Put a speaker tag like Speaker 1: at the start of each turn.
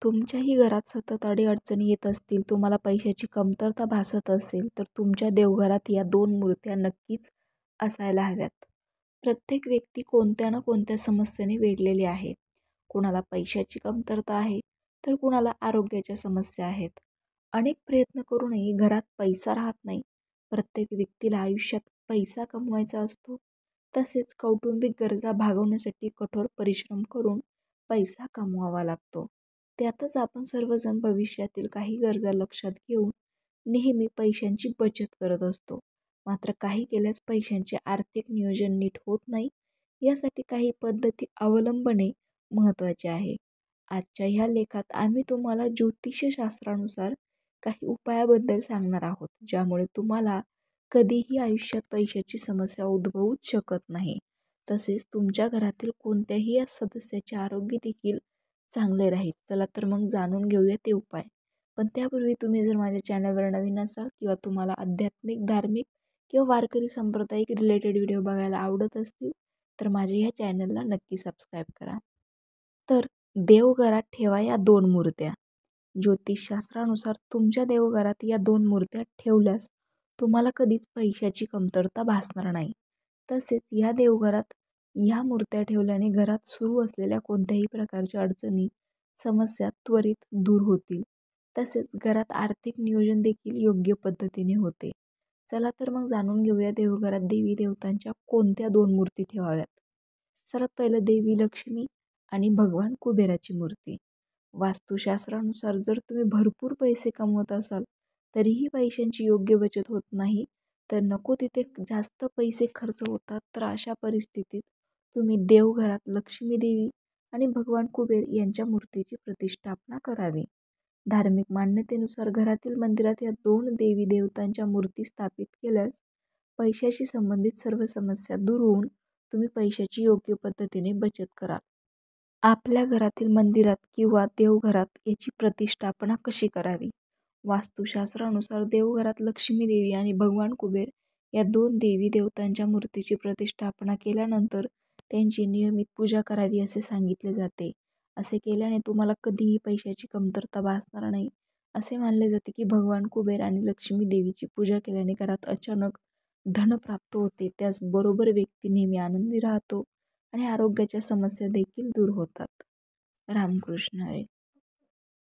Speaker 1: तुमच्याही घरात सतत अडीअडचणी येत असतील, तुम्हाला पैशाची कमतरता भासत असेल, तर तुमच्या देवघरात या 2 मूर्त्या नक्कीच असायला हव्यात. प्रत्येक व्यक्ती कोणत्या ना कोणत्या समस्येने वेढलेली आहे. कुणाला पैशाची कमतरता आहे, तर कुणाला आरोग्याच्या समस्या आहेत. अनेक प्रयत्न करूनही घरात पैसा राहत नाही. प्रत्येक व्यक्तीला आयुष्यात पैसा कमवायचा असतो. तसेच कौटुंबिक गरजा भागवण्यासाठी कठोर परिश्रम करून पैसा कमवावा लागतो. त्यातच आपण सर्वजण भविष्यातील काही गरजा लक्षात घेऊन नेहमी पैशांची बचत करत असतो. मात्र काही केल्यास पैशांचे आर्थिक नियोजन नीट होत नाही. यासाठी काही पद्धती अवलंबणे महत्त्वाचे आहे. आजच्या ह्या लेखात आम्ही तुम्हाला ज्योतिषशास्त्रानुसार काही उपायाबद्दल सांगणार आहोत, ज्यामुळे तुम्हाला कधीही आयुष्यात पैशाची समस्या उद्भवूच शकत नाही. तसेच तुमच्या घरातील कोणत्याही या सदस्याचे आरोग्य देखील चांगले राहील. चला तर मग जाणून घेऊया ते उपाय. पण त्यापूर्वी तुम्ही जर माझ्या चॅनलवर नवीन असाल किंवा तुम्हाला आध्यात्मिक, धार्मिक किंवा वारकरी सांप्रदायिक रिलेटेड व्हिडिओ बघायला आवडत असतील, तर माझ्या ह्या चॅनलला नक्की सबस्क्राईब करा. तर देवघरात ठेवा या 2 मूर्त्या. ज्योतिषशास्त्रानुसार तुमच्या देवघरात या 2 मूर्त्या ठेवल्यास तुम्हाला कधीच पैशाची कमतरता भासणार नाही. तसेच या देवघरात ह्या मूर्त्या ठेवल्याने घरात सुरू असलेल्या कोणत्याही प्रकारच्या अडचणी, समस्या त्वरित दूर होतील. तसेच घरात आर्थिक नियोजन देखील योग्य पद्धतीने होते. चला तर मग जाणून घेऊया देवघरात देवी देवतांच्या कोणत्या 2 मूर्ती ठेवाव्यात. सर्वात पहिलं देवी लक्ष्मी आणि भगवान कुबेराची मूर्ती. वास्तुशास्त्रानुसार जर तुम्ही भरपूर पैसे कमवत असाल, तरीही पैशांची योग्य बचत होत नाही, तर नको तिथे जास्त पैसे खर्च होतात, तर अशा परिस्थितीत तुम्ही देवघरात लक्ष्मी देवी आणि भगवान कुबेर यांच्या मूर्तीची प्रतिष्ठापना करावी. धार्मिक मान्यतेनुसार घरातील मंदिरात या 2 देवी देवतांच्या मूर्ती स्थापित केल्यास पैशाशी संबंधित सर्व समस्या दूर होऊन तुम्ही पैशाची योग्य पद्धतीने बचत कराल. आपल्या घरातील मंदिरात किंवा देवघरात याची प्रतिष्ठापना कशी करावी? वास्तुशास्त्रानुसार देवघरात लक्ष्मी देवी आणि भगवान कुबेर या 2 देवी देवतांच्या मूर्तीची प्रतिष्ठापना केल्यानंतर त्यांची नियमित पूजा करावी असे सांगितले जाते. असे केल्याने तुम्हाला कधीही पैशाची कमतरता भासणार नाही. असे मानले जाते की भगवान कुबेर आणि लक्ष्मी देवीची पूजा केल्याने घरात अचानक धन प्राप्त होते. त्याचबरोबर व्यक्ती नेहमी आनंदी राहतो आणि आरोग्याच्या समस्या देखील दूर होतात. रामकृष्ण हरी.